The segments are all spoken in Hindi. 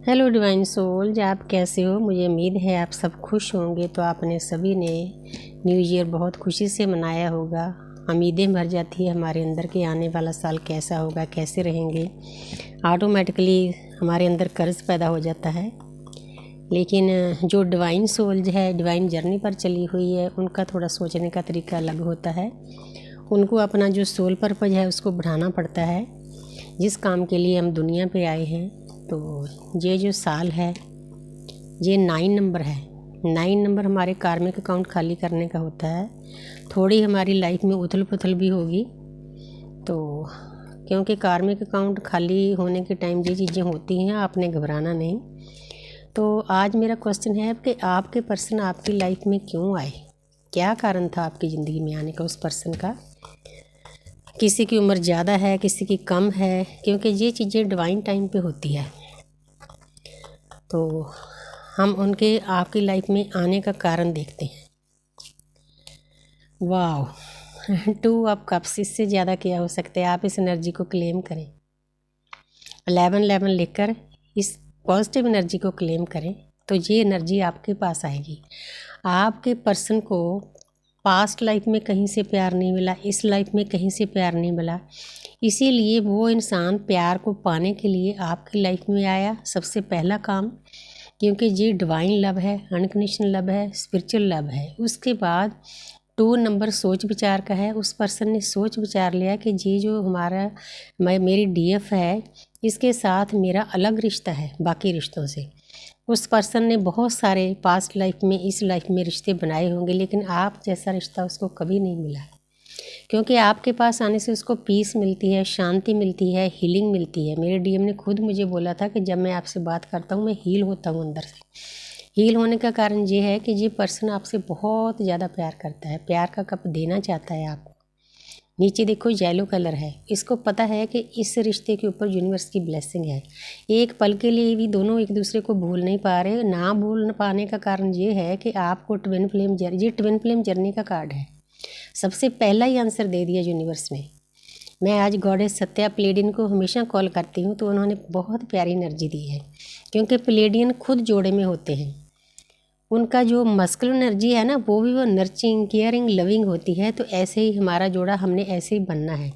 हेलो डिवाइन सोल्स, आप कैसे हो। मुझे उम्मीद है आप सब खुश होंगे। तो आपने सभी ने न्यू ईयर बहुत खुशी से मनाया होगा। उम्मीदें भर जाती है हमारे अंदर कि आने वाला साल कैसा होगा, कैसे रहेंगे। ऑटोमेटिकली हमारे अंदर कर्ज पैदा हो जाता है। लेकिन जो डिवाइन सोल्स है, डिवाइन जर्नी पर चली हुई है, उनका थोड़ा सोचने का तरीका अलग होता है। उनको अपना जो सोल पर्पज है उसको बढ़ाना पड़ता है। जिस काम के लिए हम दुनिया पे आए हैं, तो ये जो साल है ये 9 नंबर है। 9 नंबर हमारे कार्मिक अकाउंट खाली करने का होता है। थोड़ी हमारी लाइफ में उथल पुथल भी होगी, तो क्योंकि कार्मिक अकाउंट खाली होने के टाइम ये चीज़ें होती हैं, आपने घबराना नहीं। तो आज मेरा क्वेश्चन है कि आपके पर्सन आपकी लाइफ में क्यों आए, क्या कारण था आपकी ज़िंदगी में आने का उस पर्सन का। किसी की उम्र ज़्यादा है, किसी की कम है, क्योंकि ये चीज़ें डिवाइन टाइम पे होती है। तो हम उनके आपकी लाइफ में आने का कारण देखते हैं। वाह 2 ऑफ कप्स, इससे ज़्यादा क्या हो सकता है। आप इस एनर्जी को क्लेम करें। 11 लेकर इस पॉजिटिव एनर्जी को क्लेम करें, तो ये एनर्जी आपके पास आएगी। आपके पर्सन को पास्ट लाइफ में कहीं से प्यार नहीं मिला, इस लाइफ में कहीं से प्यार नहीं मिला, इसीलिए वो इंसान प्यार को पाने के लिए आपकी लाइफ में आया। सबसे पहला काम, क्योंकि ये डिवाइन लव है, अनकंडीशनल लव है, स्पिरिचुअल लव है। उसके बाद 2 नंबर सोच विचार का है। उस पर्सन ने सोच विचार लिया कि ये जो हमारा मेरी डीएफ है, इसके साथ मेरा अलग रिश्ता है बाकी रिश्तों से। उस पर्सन ने बहुत सारे पास्ट लाइफ में, इस लाइफ में रिश्ते बनाए होंगे, लेकिन आप जैसा रिश्ता उसको कभी नहीं मिला, क्योंकि आपके पास आने से उसको पीस मिलती है, शांति मिलती है, हीलिंग मिलती है। मेरे डीएम ने खुद मुझे बोला था कि जब मैं आपसे बात करता हूँ मैं हील होता हूँ अंदर से। हील होने का कारण ये है कि ये पर्सन आपसे बहुत ज़्यादा प्यार करता है, प्यार का कप देना चाहता है आपको। नीचे देखो येलो कलर है। इसको पता है कि इस रिश्ते के ऊपर यूनिवर्स की ब्लेसिंग है। एक पल के लिए भी दोनों एक दूसरे को भूल नहीं पा रहे। ना भूल पाने का कारण ये है कि आपको ट्विन फ्लेम जर्नी, ये ट्विन फ्लेम जर्नी का कार्ड है। सबसे पहला ही आंसर दे दिया यूनिवर्स ने। मैं आज गॉडेस सत्या प्लेडियन को हमेशा कॉल करती हूँ, तो उन्होंने बहुत प्यारी एनर्जी दी है, क्योंकि प्लेडियन खुद जोड़े में होते हैं। उनका जो मस्कुलर एनर्जी है ना, वो भी वो नर्चिंग, केयरिंग, लविंग होती है। तो ऐसे ही हमारा जोड़ा, हमने ऐसे ही बनना है।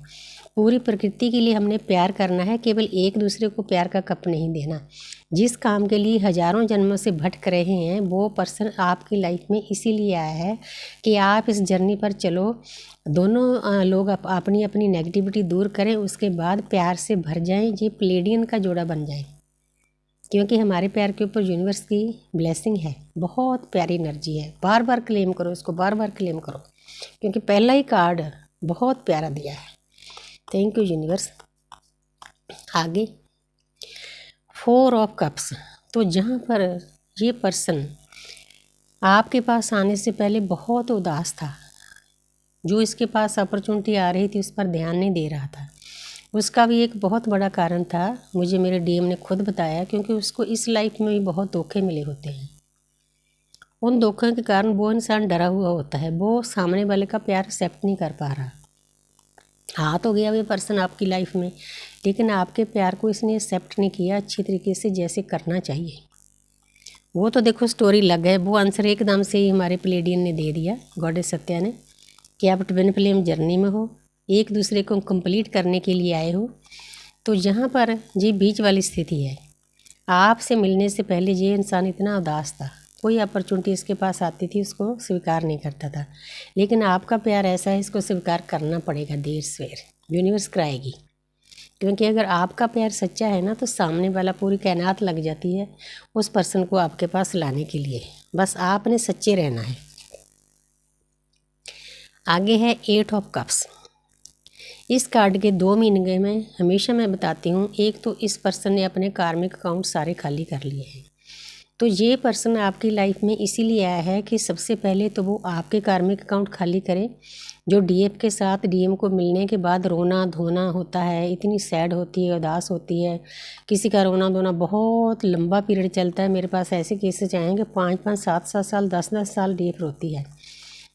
पूरी प्रकृति के लिए हमने प्यार करना है, केवल एक दूसरे को प्यार का कप नहीं देना। जिस काम के लिए हज़ारों जन्मों से भटक रहे हैं, वो पर्सन आपकी लाइफ में इसीलिए आया है कि आप इस जर्नी पर चलो। दोनों लोग अपनी अपनी नेगेटिविटी दूर करें, उसके बाद प्यार से भर जाएं, ये प्लेडियन का जोड़ा बन जाए। क्योंकि हमारे प्यार के ऊपर यूनिवर्स की ब्लेसिंग है, बहुत प्यारी एनर्जी है। बार बार क्लेम करो इसको, बार बार क्लेम करो, क्योंकि पहला ही कार्ड बहुत प्यारा दिया है। Thank you universe. आगे 4 ऑफ कप्स। तो जहाँ पर ये पर्सन आपके पास आने से पहले बहुत उदास था, जो इसके पास अपॉर्चुनिटी आ रही थी उस पर ध्यान नहीं दे रहा था। उसका भी एक बहुत बड़ा कारण था, मुझे मेरे डीएम ने खुद बताया, क्योंकि उसको इस लाइफ में भी बहुत धोखे मिले होते हैं। उन धोखों के कारण वो इंसान डरा हुआ होता है, वो सामने वाले का प्यार एक्सेप्ट नहीं कर पा रहा। आ तो गया वो पर्सन आपकी लाइफ में, लेकिन आपके प्यार को इसने एक्सेप्ट नहीं किया अच्छी तरीके से जैसे करना चाहिए। वो तो देखो स्टोरी लग है, वो आंसर एकदम से ही हमारे प्लेडियन ने दे दिया, गॉडेस सत्या ने, कि आप ट्विन फ्लेम जर्नी में हो, एक दूसरे को कंप्लीट करने के लिए आए हो। तो यहाँ पर ये बीच वाली स्थिति है। आपसे मिलने से पहले ये इंसान इतना उदास था, कोई अपॉर्चुनिटी इसके पास आती थी उसको स्वीकार नहीं करता था। लेकिन आपका प्यार ऐसा है, इसको स्वीकार करना पड़ेगा देर सवेर, यूनिवर्स कराएगी। क्योंकि अगर आपका प्यार सच्चा है ना, तो सामने वाला पूरी कायनात लग जाती है उस पर्सन को आपके पास लाने के लिए। बस आपने सच्चे रहना है। आगे है 8 ऑफ कप्स। इस कार्ड के 2 मीनिंग में हमेशा मैं बताती हूँ। एक तो इस पर्सन ने अपने कार्मिक अकाउंट सारे खाली कर लिए हैं। तो ये पर्सन आपकी लाइफ में इसीलिए आया है कि सबसे पहले तो वो आपके कार्मिक अकाउंट खाली करे। जो डीएफ के साथ, डीएम को मिलने के बाद रोना धोना होता है, इतनी सैड होती है, उदास होती है, किसी का रोना धोना बहुत लंबा पीरियड चलता है। मेरे पास ऐसे केसेस आए हैं कि 5-5, 7-7 साल, 10-10 साल डीएफ रोती है।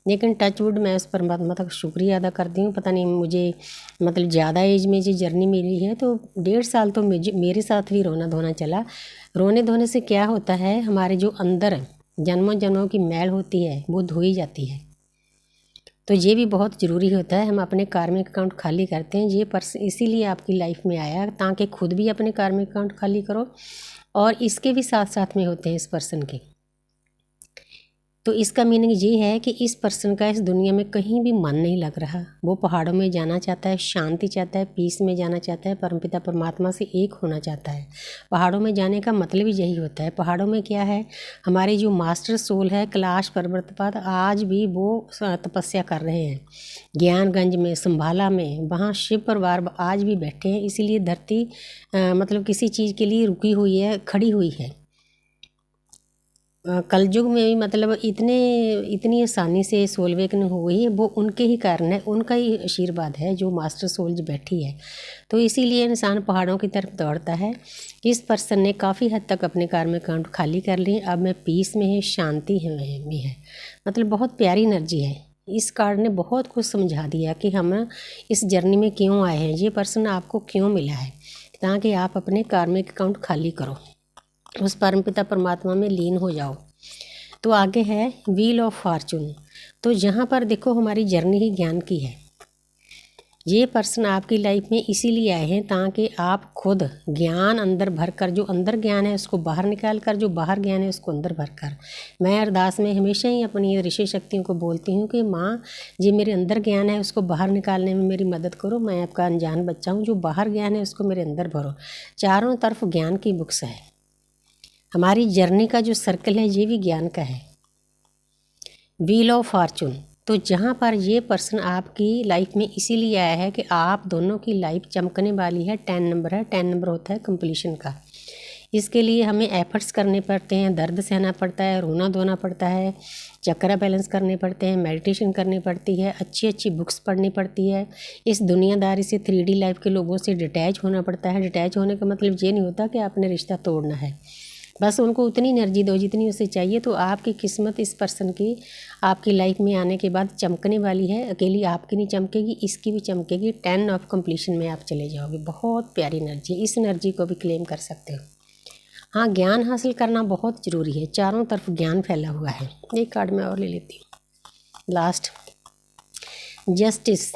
लेकिन टच वुड मैं उस परमात्मा का शुक्रिया अदा करती हूँ। पता नहीं मुझे मतलब ज़्यादा एज में जो जर्नी मिली है, तो 1.5 साल तो मेरे साथ भी रोना धोना चला। रोने धोने से क्या होता है, हमारे जो अंदर जन्मों जन्मों की मैल होती है वो धोई जाती है। तो ये भी बहुत ज़रूरी होता है, हम अपने कार्मिक अकाउंट खाली करते हैं। ये पर्सन इसीलिए आपकी लाइफ में आया ताकि खुद भी अपने कार्मिक अकाउंट खाली करो और इसके भी साथ साथ में होते हैं इस पर्सन के। तो इसका मीनिंग ये है कि इस पर्सन का इस दुनिया में कहीं भी मन नहीं लग रहा। वो पहाड़ों में जाना चाहता है, शांति चाहता है, पीस में जाना चाहता है, परमपिता परमात्मा से एक होना चाहता है। पहाड़ों में जाने का मतलब ही यही होता है। पहाड़ों में क्या है, हमारे जो मास्टर सोल है कैलाश पर्वतपाद, आज भी वो तपस्या कर रहे हैं। ज्ञानगंज में, संभाला में, वहाँ शिव परिवार आज भी बैठे हैं। इसीलिए धरती मतलब किसी चीज़ के लिए रुकी हुई है, खड़ी हुई है। कलयुग में भी मतलब इतनी आसानी से सोल अवेकनिंग हुई है, वो उनके ही कारण है, उनका ही आशीर्वाद है जो मास्टर सोल जो बैठी है। तो इसीलिए इंसान पहाड़ों की तरफ दौड़ता है। इस पर्सन ने काफ़ी हद तक अपने कार्मिक अकाउंट खाली कर लिए। अब मैं पीस में है, शांति में है, मतलब बहुत प्यारी एनर्जी है। इस कार्ड ने बहुत कुछ समझा दिया कि हम इस जर्नी में क्यों आए हैं, ये पर्सन आपको क्यों मिला है, ताकि आप अपने कार्मिक अकाउंट खाली करो, उस परमपिता परमात्मा में लीन हो जाओ। तो आगे है व्हील ऑफ फॉर्चून। तो यहाँ पर देखो हमारी जर्नी ही ज्ञान की है। ये पर्सन आपकी लाइफ में इसीलिए आए हैं ताकि आप खुद ज्ञान अंदर भरकर, जो अंदर ज्ञान है उसको बाहर निकाल कर, जो बाहर ज्ञान है उसको अंदर भरकर। मैं अरदास में हमेशा ही अपनी ऋषि शक्तियों को बोलती हूँ कि माँ, ये मेरे अंदर ज्ञान है उसको बाहर निकालने में मेरी मदद करो। मैं आपका अनजान बच्चा हूँ, जो बाहर ज्ञान है उसको मेरे अंदर भरो। चारों तरफ ज्ञान की बुक्स है। हमारी जर्नी का जो सर्कल है ये भी ज्ञान का है। Wheel of Fortune. तो जहाँ पर ये पर्सन आपकी लाइफ में इसीलिए आया है कि आप दोनों की लाइफ चमकने वाली है। 10 नंबर है, 10 नंबर होता है कंप्लीशन का। इसके लिए हमें एफर्ट्स करने पड़ते हैं, दर्द सहना पड़ता है, रोना धोना पड़ता है, चक्रा बैलेंस करने पड़ते हैं, मेडिटेशन करनी पड़ती है, अच्छी अच्छी बुक्स पढ़नी पड़ती है। इस दुनियादारी से 3D लाइफ के लोगों से डिटैच होना पड़ता है। डिटैच होने का मतलब ये नहीं होता कि आपने रिश्ता तोड़ना है, बस उनको उतनी एनर्जी दो जितनी उसे चाहिए। तो आपकी किस्मत इस पर्सन की आपकी लाइफ में आने के बाद चमकने वाली है। अकेली आपकी नहीं चमकेगी, इसकी भी चमकेगी। 10 ऑफ कंप्लीशन में आप चले जाओगे। बहुत प्यारी एनर्जी, इस एनर्जी को भी क्लेम कर सकते हो। हाँ, ज्ञान हासिल करना बहुत ज़रूरी है। चारों तरफ ज्ञान फैला हुआ है। एक कार्ड मैं और ले लेती हूँ, लास्ट जस्टिस।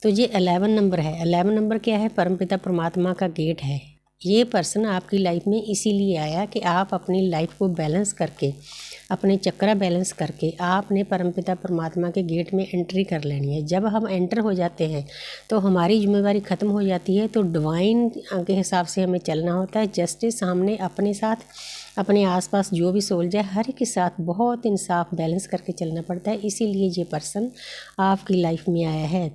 तो ये 11 नंबर है। 11 नंबर क्या है, परमपिता परमात्मा का गेट है। ये पर्सन आपकी लाइफ में इसीलिए आया कि आप अपनी लाइफ को बैलेंस करके, अपने चक्रा बैलेंस करके आपने परमपिता परमात्मा के गेट में एंट्री कर लेनी है। जब हम एंटर हो जाते हैं तो हमारी जिम्मेवारी ख़त्म हो जाती है। तो डिवाइन के हिसाब से हमें चलना होता है। जस्टिस, हमने अपने साथ, अपने आसपास जो भी सोल है हर एक के साथ बहुत इंसाफ बैलेंस करके चलना पड़ता है। इसीलिए ये पर्सन आपकी लाइफ में आया है।